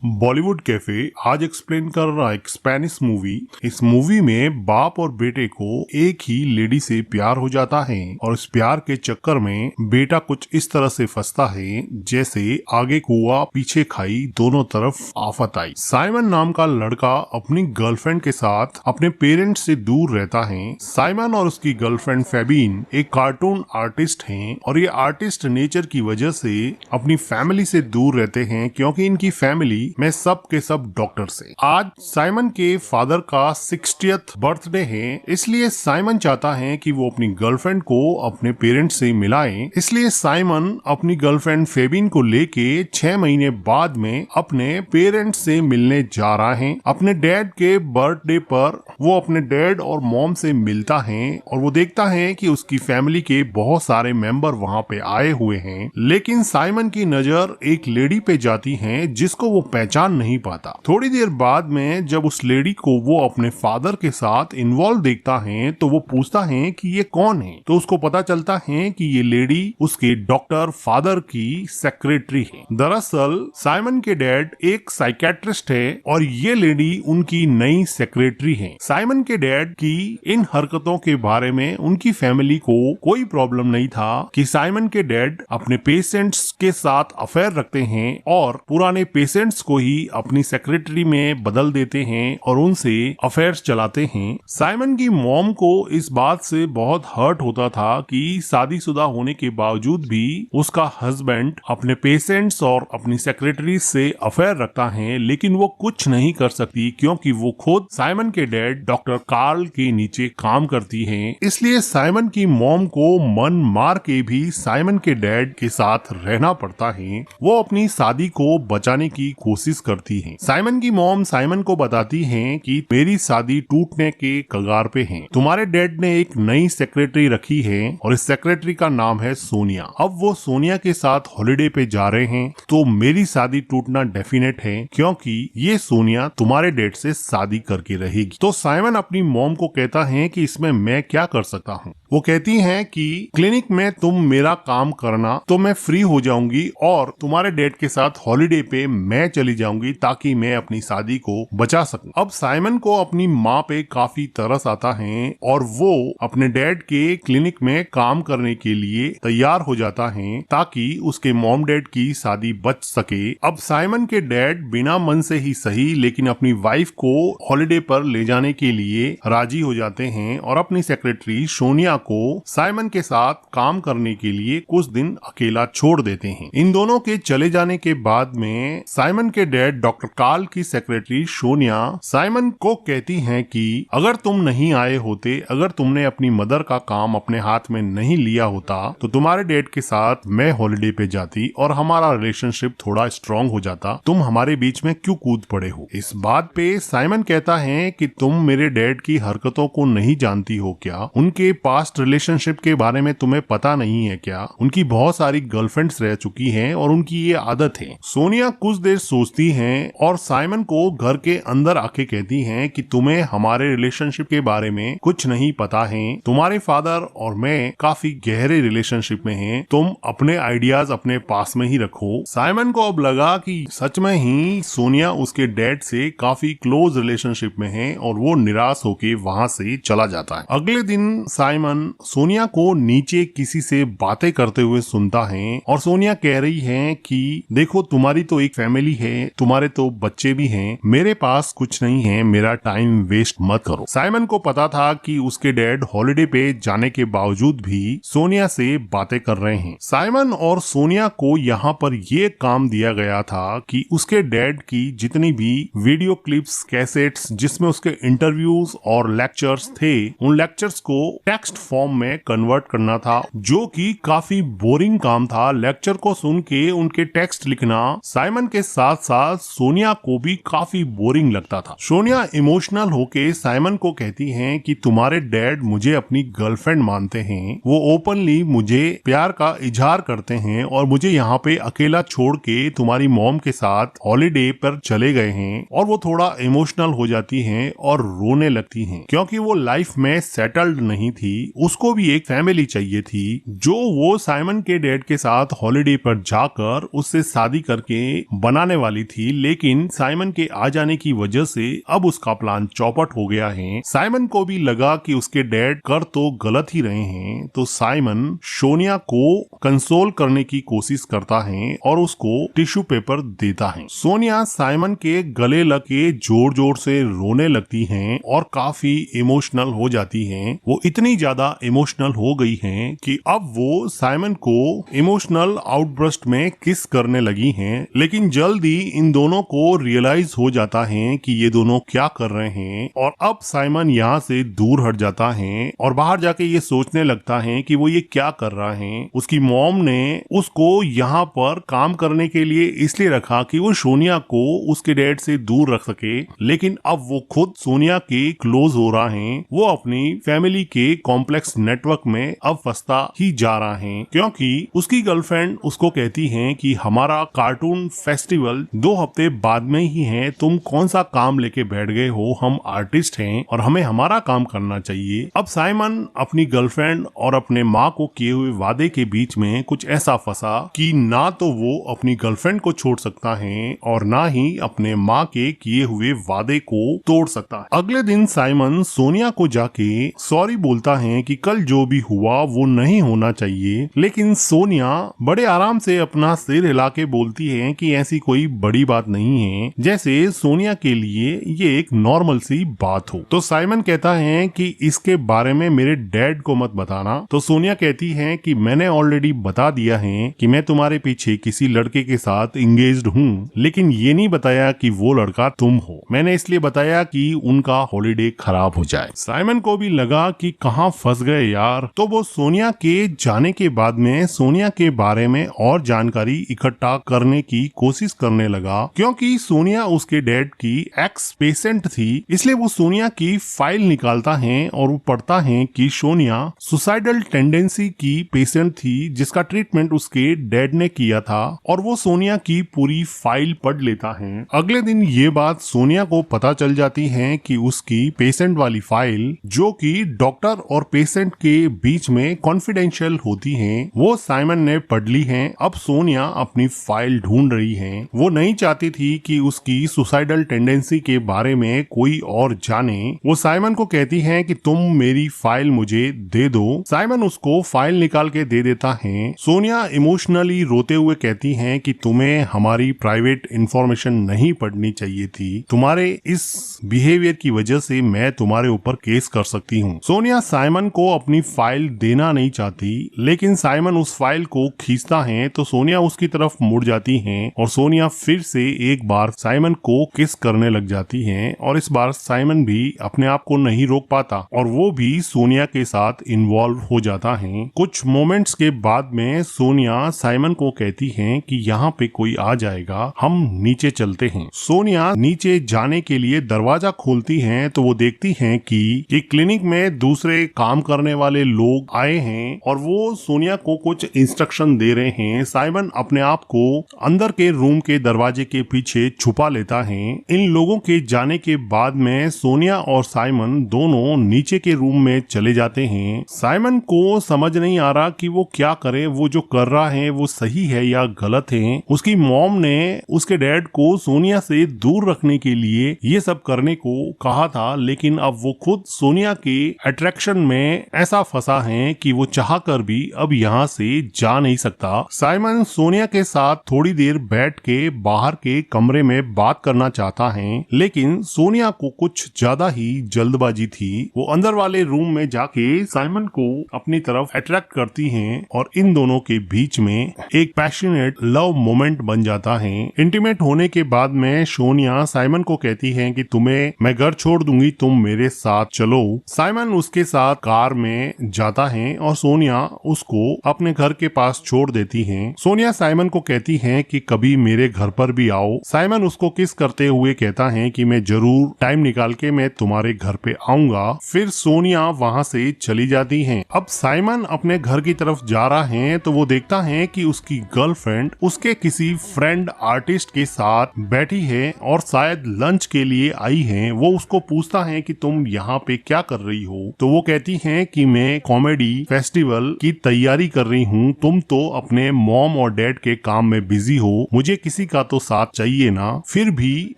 Bollywood cafe आज explain कर रहा है एक स्पेनिश मूवी। इस मूवी में बाप और बेटे को एक ही लेडी से प्यार हो जाता है और इस प्यार के चक्कर में बेटा कुछ इस तरह से फंसता है जैसे आगे कुआ पीछे खाई, दोनों तरफ आफत आई। साइमन नाम का लड़का अपनी गर्लफ्रेंड के साथ अपने पेरेंट्स से दूर रहता है। साइमन और उसकी गर्लफ्रेंड फेबिन एक कार्टून आर्टिस्ट हैं और ये आर्टिस्ट नेचर की वजह से अपनी फैमिली से दूर रहते हैं क्योंकि इनकी फैमिली में सब के सब डॉक्टर्स हैं। आज साइमन के फादर का 60th बर्थडे है, इसलिए साइमन चाहता है कि वो अपनी गर्लफ्रेंड को अपने पेरेंट्स से मिलाए। इसलिए साइमन अपनी गर्लफ्रेंड फेबिन को लेके 6 महीने बाद में अपने पेरेंट्स से मिलने जा रहा है। अपने डैड के बर्थडे पर वो अपने डैड और मॉम से मिलता है और वो देखता है कि उसकी फैमिली के बहुत सारे मेंबर वहाँ पे आए हुए हैं, लेकिन साइमन की नजर एक लेडी पे जाती है जिसको वो पहचान नहीं पाता। थोड़ी देर बाद में जब उस लेडी को वो अपने फादर के साथ इन्वॉल्व देखता है तो वो पूछता है कि ये कौन है, तो उसको पता चलता है कि ये लेडी उसके डॉक्टर फादर की सेक्रेटरी है। दरअसल साइमन के डैड एक साइकेट्रिस्ट है और ये लेडी उनकी नई सेक्रेटरी है। साइमन के डैड की इन हरकतों के बारे में उनकी फैमिली को कोई प्रॉब्लम नहीं था कि साइमन के डैड अपने पेशेंट्स के साथ अफेयर रखते हैं और पुराने पेशेंट्स को ही अपनी सेक्रेटरी में बदल देते हैं और उनसे अफेयर्स चलाते हैं। साइमन की मॉम को इस बात से बहुत हर्ट होता था कि शादीशुदा होने के बावजूद भी उसका हस्बैंड अपने पेशेंट्स और अपनी सेक्रेटरी से अफेयर रखता है, लेकिन वो कुछ नहीं कर सकती क्योंकि वो खुद साइमन के डैड डॉक्टर कार्ल के नीचे काम करती है। इसलिए साइमन की मॉम को मन मार के भी साइमन के डैड के साथ रहना पड़ता है। वो अपनी शादी को बचाने की कोशिश करती है। साइमन की मॉम साइमन को बताती है कि मेरी शादी टूटने के कगार पे है। तुम्हारे डैड ने एक नई सेक्रेटरी रखी है और इस सेक्रेटरी का नाम है सोनिया। अब वो सोनिया के साथ हॉलिडे पे जा रहे हैं तो मेरी शादी टूटना डेफिनेट है क्योंकि ये सोनिया तुम्हारे डैड से शादी करके रहेगी। तो साइमन अपनी मॉम को कहता है कि इसमें मैं क्या कर सकता हूँ। वो कहती हैं कि क्लिनिक में तुम मेरा काम करना तो मैं फ्री हो जाऊंगी और तुम्हारे डैड के साथ हॉलिडे पे मैं चली जाऊंगी ताकि मैं अपनी शादी को बचा सकूं। अब साइमन को अपनी माँ पे काफी तरस आता है और वो अपने डैड के क्लिनिक में काम करने के लिए तैयार हो जाता है ताकि उसके मॉम डैड की शादी बच सके। अब साइमन के डैड बिना मन से ही सही लेकिन अपनी वाइफ को हॉलिडे पर ले जाने के लिए राजी हो जाते हैं और अपनी सेक्रेटरी सोनिया को साइमन के साथ काम करने के लिए कुछ दिन अकेला छोड़ देते हैं। इन दोनों के चले जाने के बाद में साइमन के डैड डॉक्टर कार्ल की सेक्रेटरी सोनिया साइमन को कहती हैं कि अगर तुम नहीं आए होते, अगर तुमने अपनी मदर का काम अपने हाथ में नहीं लिया होता तो तुम्हारे डैड के साथ मैं हॉलिडे पे जाती और हमारा रिलेशनशिप थोड़ा स्ट्रॉन्ग हो जाता। तुम हमारे बीच में क्यों कूद पड़े हो। इस बात पे साइमन कहता है कि तुम मेरे डैड की हरकतों को नहीं जानती हो क्या, उनके पास्ट रिलेशनशिप के बारे में तुम्हें पता नहीं है क्या, उनकी बहुत सारी गर्लफ्रेंड्स रह चुकी हैं और उनकी ये आदत है। सोनिया कुछ देर सोचती हैं और साइमन को घर के अंदर आके कहती हैं कि तुम्हें हमारे रिलेशनशिप के बारे में कुछ नहीं पता है, तुम्हारे फादर और मैं काफी गहरे रिलेशनशिप में हैं, तुम अपने आइडियाज अपने पास में ही रखो। साइमन को अब लगा कि सच में ही सोनिया उसके डैड से काफी क्लोज रिलेशनशिप में है और वो निराश होके वहाँ से चला जाता है। अगले दिन साइमन सोनिया को नीचे किसी से बातें करते हुए सुनता है और सोनिया कह रही है कि देखो तुम्हारी तो एक फैमिली है, तुम्हारे तो बच्चे भी हैं, मेरे पास कुछ नहीं है, मेरा टाइम वेस्ट मत करो। साइमन को पता था कि उसके डैड हॉलिडे पे जाने के बावजूद भी सोनिया से बातें कर रहे हैं। साइमन और सोनिया को यहाँ पर ये काम दिया गया था कि उसके डैड की जितनी भी वीडियो क्लिप्स, कैसेट्स जिसमें उसके इंटरव्यूज और लेक्चर्स थे, उन लेक्चर्स को टेक्स्ट फॉर्म में कन्वर्ट करना था, जो कि काफी बोरिंग काम था। लेक्चर को सुन के उनके टेक्स्ट लिखना साइमन के साथ साथ सोनिया को भी काफी बोरिंग लगता था। सोनिया इमोशनल होके साइमन को कहती हैं कि तुम्हारे डैड मुझे अपनी गर्लफ्रेंड मानते हैं, वो ओपनली मुझे प्यार का इजहार करते हैं और मुझे यहाँ पे अकेला छोड़ के तुम्हारी मॉम के साथ हॉलिडे पर चले गए हैं। और वो थोड़ा इमोशनल हो जाती हैं और रोने लगती हैं क्योंकि वो लाइफ में सेटल्ड नहीं थी उसको भी एक फैमिली चाहिए थी जो वो साइमन के डैड के साथ हॉलिडे पर जाकर उससे शादी करके बनाने वाली थी, लेकिन साइमन के आ जाने की वजह से अब उसका प्लान चौपट हो गया है। साइमन को भी लगा कि उसके डैड कर तो गलत ही रहे हैं, तो साइमन सोनिया को कंसोल करने की कोशिश करता है और उसको टिश्यू पेपर देता है। सोनिया साइमन के गले लग के जोर जोर से रोने लगती हैं और काफी इमोशनल हो जाती हैं। वो इतनी ज्यादा इमोशनल हो गई हैं कि अब वो साइमन को इमोशनल आउटबर्स्ट में किस करने लगी हैं, लेकिन जल्दी इन दोनों को रियलाइज हो जाता है कि ये दोनों क्या कर रहे हैं और अब साइमन यहाँ से दूर हट जाता है और बाहर जाके ये सोचने लगता है कि वो ये क्या कर रहा है। उसकी मॉम ने उसको यहाँ पर काम करने के लिए इसलिए रखा कि वो सोनिया को उसके डैड से दूर रख सके, लेकिन अब वो खुद सोनिया के क्लोज हो रहा है। वो अपनी फैमिली के कॉम्प्लेक्स नेटवर्क में अब फंसता ही जा रहा है, क्योंकि उसकी गर्लफ्रेंड उसको कहती है कि हमारा कार्टून फेस्टिवल 2 हफ्ते बाद में ही है, तुम कौन सा काम लेके बैठ गए हो, हम आर्टिस्ट हैं और हमें हमारा काम करना चाहिए। अब साइमन अपनी गर्लफ्रेंड और अपने माँ को किए हुए वादे के बीच में कुछ ऐसा फंसा कि ना तो वो अपनी गर्लफ्रेंड को छोड़ सकता है और ना ही अपने माँ के किए हुए वादे को तोड़ सकता है। अगले दिन साइमन सोनिया को जाके सॉरी बोलता है कि कल जो भी हुआ वो नहीं होना चाहिए, लेकिन सोनिया बड़े आराम से अपना सिर हिला के बोलती है कि ऐसी कोई बड़ी बात नहीं है, जैसे सोनिया के लिए ये एक नॉर्मल सी बात हो। तो साइमन कहता है कि इसके बारे में मेरे डैड को मत बताना। तो सोनिया कहती है कि मैंने ऑलरेडी बता दिया है कि मैं तुम्हारे पीछे किसी लड़के के साथ इंगेज्ड हूँ, लेकिन ये नहीं बताया कि वो लड़का तुम हो। मैंने इसलिए बताया कि उनका हॉलिडे खराब हो जाए। साइमन को भी लगा कि कहाँ फंस गए यार, तो वो सोनिया के जाने के बाद में सोनिया के बारे में और जानकारी इकट्ठा करने की कोशिश करने लगा, क्योंकि सोनिया उसके डैड की एक्स पेशेंट थी। इसलिए वो सोनिया की फाइल निकालता है और वो पढ़ता है कि सोनिया सुसाइडल टेंडेंसी की पेशेंट थी, जिसका ट्रीटमेंट उसके डैड ने किया था, और वो सोनिया की पूरी फाइल पढ़ लेता है। अगले दिन ये बात सोनिया को पता चल जाती है कि उसकी पेशेंट वाली फाइल, जो कि डॉक्टर और पेशेंट के बीच में कॉन्फिडेंशियल होती है, वो साइमन ने पढ़ ली है। अब सोनिया अपनी फाइल ढूंढ रही है। वो नहीं चाहती थी कि उसकी सुसाइडल टेंडेंसी के बारे में कोई और जाने। वो साइमन को कहती है कि तुम मेरी फाइल मुझे दे दो। साइमन उसको फाइल निकाल के दे देता है। सोनिया इमोशनली रोते हुए कहती है कि तुम्हें हमारी प्राइवेट इंफॉर्मेशन नहीं पढ़नी चाहिए थी, तुम्हारे इस बिहेवियर की वजह से मैं तुम्हारे ऊपर केस कर सकती हूँ। सोनिया साइमन को अपनी फाइल देना नहीं चाहती, लेकिन साइमन उस फाइल को खींचता है तो सोनिया उसकी तरफ मुड़ जाती है और सोनिया फिर से एक बार साइमन को किस करने लग जाती है, और इस बार साइमन भी अपने आप को नहीं रोक पाता और वो भी सोनिया के साथ इन्वॉल्व हो जाता है। कुछ मोमेंट्स के बाद में सोनिया साइमन को कहती है कि यहाँ पे कोई आ जाएगा, हम नीचे चलते हैं। सोनिया नीचे जाने के लिए दरवाजा खोलती है तो वो देखती है कि क्लिनिक में दूसरे काम करने वाले लोग आए हैं और वो सोनिया को कुछ इंस्ट्रक्शन दे रहे हैं। साइमन अपने आप को अंदर के रूम के दरवाजे के पीछे छुपा लेता है। इन लोगों के जाने के बाद में सोनिया और साइमन दोनों नीचे के रूम में चले जाते हैं। साइमन को समझ नहीं आ रहा कि वो क्या करे, वो जो कर रहा है वो सही है या गलत है। उसकी मॉम ने उसके डैड को सोनिया से दूर रखने के लिए ये सब करने को कहा था, लेकिन अब वो खुद सोनिया के अट्रैक्शन में ऐसा फंसा है कि वो चाहकर भी अब यहाँ से जा नहीं सकता। साइमन सोनिया के साथ थोड़ी देर बैठ के बाहर के कमरे में बात करना चाहता है, लेकिन सोनिया को कुछ ज्यादा ही जल्दबाजी थी। वो अंदर वाले रूम में जाके साइमन को अपनी तरफ अट्रैक्ट करती हैं और इन दोनों के बीच में एक पैशनेट लव मोमेंट बन जाता है। इंटीमेट होने के बाद में सोनिया साइमन को कहती है कि तुम्हें मैं घर छोड़ दूंगी, तुम मेरे साथ चलो। साइमन उसके साथ कार में जाता है और सोनिया उसको अपने घर के पास छोड़ देती है। सोनिया साइमन को कहती है कि कभी मेरे घर पर भी आओ। साइमन उसको किस करते हुए कहता है कि मैं जरूर टाइम निकाल के मैं तुम्हारे घर पे आऊंगा। फिर सोनिया वहाँ से चली जाती है। अब साइमन अपने घर की तरफ जा रहा है तो वो देखता है कि उसकी गर्लफ्रेंड उसके किसी फ्रेंड आर्टिस्ट के साथ बैठी है और शायद लंच के लिए आई है। वो उसको पूछता है कि तुम यहाँ पे क्या कर रही हो, तो वो कहती हैं कि मैं कॉमेडी फेस्टिवल की तैयारी कर रही हूँ, तुम तो अपने मॉम और डैड के काम में बिजी हो, मुझे किसी का तो साथ चाहिए ना। फिर भी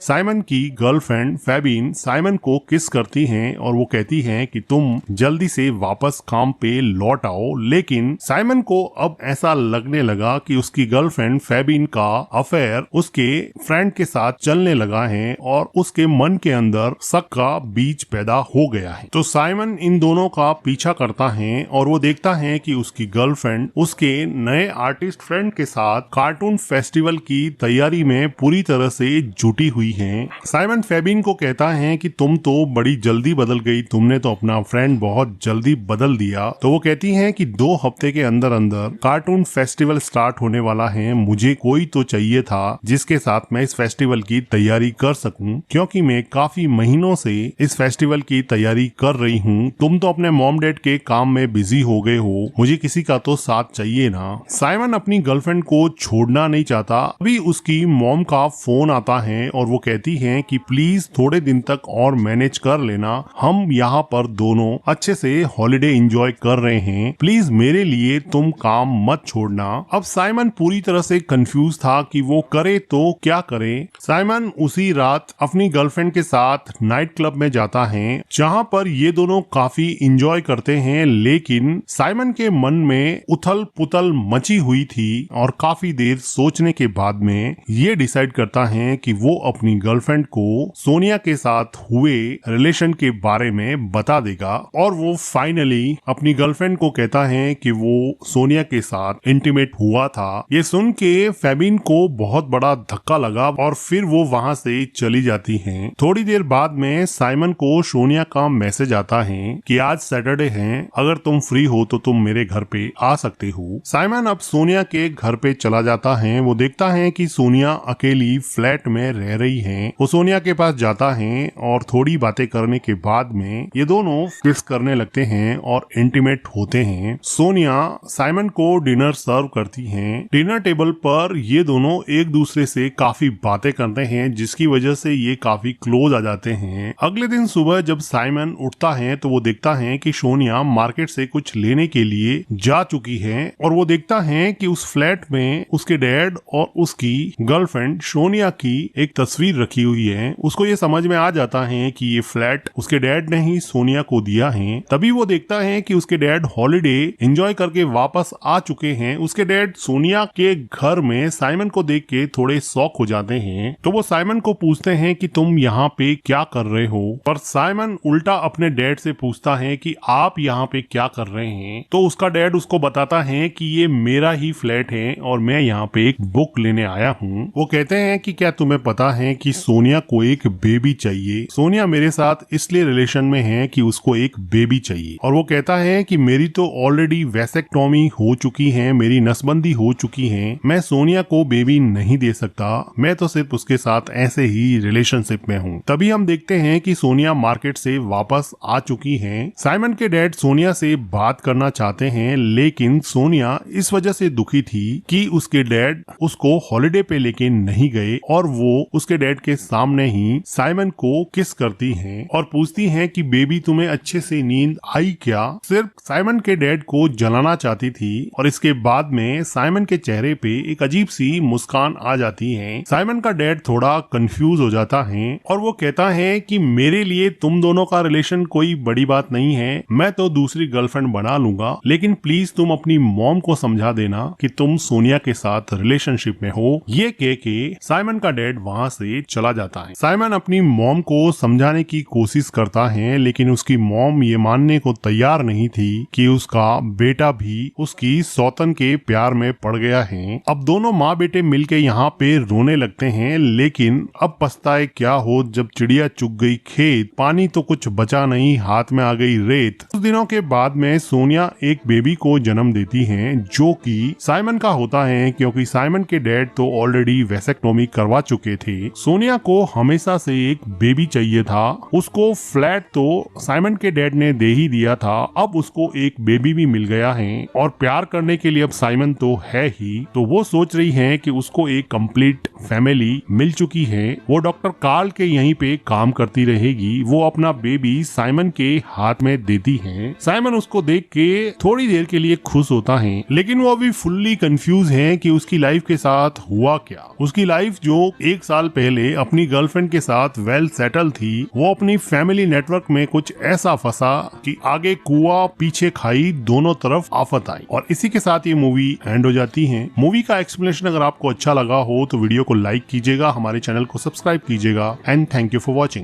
साइमन की गर्लफ्रेंड फेबिन साइमन को किस करती हैं और वो कहती हैं कि तुम जल्दी से वापस काम पे लौट आओ। लेकिन साइमन को अब ऐसा लगने लगा कि उसकी गर्लफ्रेंड फेबिन का अफेयर उसके फ्रेंड के साथ चलने लगा है और उसके मन के अंदर शक का बीज पैदा हो गया है। तो साइमन इन दोनों का पीछा करता है और वो देखता है कि उसकी गर्लफ्रेंड उसके नए आर्टिस्ट फ्रेंड के साथ कार्टून फेस्टिवल की तैयारी में पूरी तरह से जुटी हुई है। साइमन फेबिन को कहता है कि तुम तो बड़ी जल्दी बदल गई, तुमने तो अपना फ्रेंड बहुत जल्दी बदल दिया। तो वो कहती है कि 2 हफ्ते के अंदर अंदर कार्टून फेस्टिवल स्टार्ट होने वाला है, मुझे कोई तो चाहिए था जिसके साथ मैं इस फेस्टिवल की तैयारी कर सकूं, क्योंकि मैं काफी महीनों से इस फेस्टिवल की तैयारी कर रही हूं। तुम तो अपने मॉम डैड के काम में बिजी हो गए हो, मुझे किसी का तो साथ चाहिए ना। साइमन अपनी गर्लफ्रेंड को छोड़ना नहीं चाहता। अभी उसकी मॉम का फोन आता है और वो कहती है कि प्लीज थोड़े दिन तक और मैनेज कर लेना, हम यहाँ पर दोनों अच्छे से हॉलिडे एंजॉय कर रहे हैं, प्लीज मेरे लिए तुम काम मत छोड़ना। अब साइमन पूरी तरह से कंफ्यूज था कि वो करे तो क्या करे। साइमन उसी रात अपनी गर्लफ्रेंड के साथ नाइट क्लब में जाता है, जहाँ पर ये दोनों काफी एंजॉय करते हैं। लेकिन साइमन के मन में उथल पुथल मची हुई थी और काफी देर सोचने के बाद में ये डिसाइड करता है कि वो अपनी गर्लफ्रेंड को सोनिया के साथ हुए रिलेशन के बारे में बता देगा। और वो फाइनली अपनी गर्लफ्रेंड को कहता है कि वो सोनिया के साथ इंटीमेट हुआ था। ये सुन के फेबिन को बहुत बड़ा धक्का लगा और फिर वो वहाँ से चली जाती हैं। थोड़ी देर बाद में साइमन को सोनिया का मैसेज आता है कि आज सैटरडे है, अगर तुम फ्री हो तो तुम मेरे घर पे आ सकते हो। साइमन अब सोनिया के घर पे चला जाता है। वो देखता है कि सोनिया अकेली फ्लैट में रह रही है। वो सोनिया के पास जाता है और थोड़ी बातें करने के बाद में ये दोनों किस करने लगते हैं और इंटीमेट होते हैं। सोनिया साइमन को डिनर सर्व करती हैं। डिनर टेबल पर ये दोनों एक दूसरे से काफी बातें करते हैं, जिसकी वजह से ये काफी क्लोज आ जाते हैं। अगले दिन सुबह जब साइमन उठता है तो वो देखता है कि सोनिया मार्केट से कुछ लेने के लिए जा चुकी है और वो देखता है कि उस फ्लैट में उसके डैड और उसकी गर्लफ्रेंड सोनिया की एक तस्वीर रखी हुई है। उसको ये समझ में आ जाता है कि ये फ्लैट उसके डैड ने ही सोनिया को दिया है। तभी वो देखता है कि उसके डैड हॉलिडे एंजॉय करके वापस आ चुके हैं। उसके डैड सोनिया के घर में साइमन को देख के थोड़े शॉक हो जाते हैं। तो वो साइमन को पूछते हैं कि तुम यहाँ पे क्या कर रहे हो, पर साइमन उल्टा अपने डैड से पूछता है कि आप यहाँ पे क्या कर रहे हैं। तो उसका डैड उसको बताता है कि ये मेरा ही फ्लैट है और मैं यहाँ पे एक बुक लेने आया हूँ। वो कहते हैं कि क्या तुम्हें पता है कि सोनिया को एक बेबी चाहिए, सोनिया मेरे साथ इसलिए रिलेशन में है कि उसको एक बेबी चाहिए। और वो कहता है कि मेरी तो ऑलरेडी वैसेक्टोमी हो चुकी है, मेरी नसबंदी हो चुकी है, मैं सोनिया को बेबी नहीं दे सकता, मैं तो सिर्फ उसके साथ ऐसे ही रिलेशनशिप में हूँ। तभी हम देखते हैं कि सोनिया मार्केट से वापस आ चुकी है। साइमन के डैड सोनिया से बात करना चाहते हैं, लेकिन सोनिया इस वजह से दुखी थी कि उसके डैड उसको हॉलिडे पे लेके नहीं गए और वो उसके डैड के सामने ही साइमन को किस करती हैं और पूछती हैं कि बेबी तुम्हें अच्छे से नींद आई क्या। सिर्फ साइमन के डैड को जलाना चाहती थी और इसके बाद में साइमन के चेहरे पे एक अजीब सी मुस्कान आ जाती है। साइमन का डैड थोड़ा कंफ्यूज हो जाता है और वो कहता है कि मेरे लिए तुम दोनों का रिलेशन कोई बड़ी बात नहीं है, मैं तो दूसरी गर्लफ्रेंड बना लूंगा, लेकिन प्लीज तुम अपनी मॉम को समझा देना कि तुम सोनिया के साथ रिलेशनशिप में हो। ये कह के साइमन का डैड वहाँ से चला जाता है। साइमन अपनी मॉम को समझाने की कोशिश करता है, लेकिन उसकी मॉम ये मानने को तैयार नहीं थी कि उसका बेटा भी उसकी सौतन के प्यार में पड़ गया है। अब दोनों माँ बेटे मिलके यहाँ पे रोने लगते हैं, लेकिन अब पछताए क्या हो जब चिड़िया चुग गई खेत, पानी तो कुछ बचा नहीं, हाथ में आ गई रेत। कुछ दिनों के बाद में सोनिया एक बेबी को जन्म देती है, जो कि साइमन का होता है, क्योंकि साइमन के डैड तो ऑलरेडी वैसेक्टोमी करवा चुके थे। सोनिया को हमेशा से एक बेबी चाहिए था, उसको फ्लैट तो साइमन के डैड ने दे ही दिया था, अब उसको एक बेबी भी मिल गया है और प्यार करने के लिए अब साइमन तो है ही। तो वो सोच रही है कि उसको एक कंप्लीट फैमिली मिल चुकी है, वो डॉक्टर कार्ल के यहीं पे काम करती रहेगी, वो अपना बेबी साइमन के हाथ में दे देती है। साइमन उसको देख के थोड़ी देर के लिए खुश होता है, लेकिन वो अभी फुल्ली कंफ्यूज है कि उसकी लाइफ के साथ हुआ क्या। उसकी लाइफ जो 1 साल पहले अपनी गर्लफ्रेंड के साथ वेल सेटल थी, वो अपनी फैमिली नेटवर्क में कुछ ऐसा फंसा कि आगे कुआं पीछे खाई, दोनों तरफ आफत आई। और इसी के साथ ये मूवी एंड हो जाती है। मूवी का एक्सप्लेनेशन अगर आपको अच्छा लगा हो तो वीडियो को लाइक कीजिएगा, हमारे चैनल को सब्सक्राइब कीजिएगा and thank you for watching.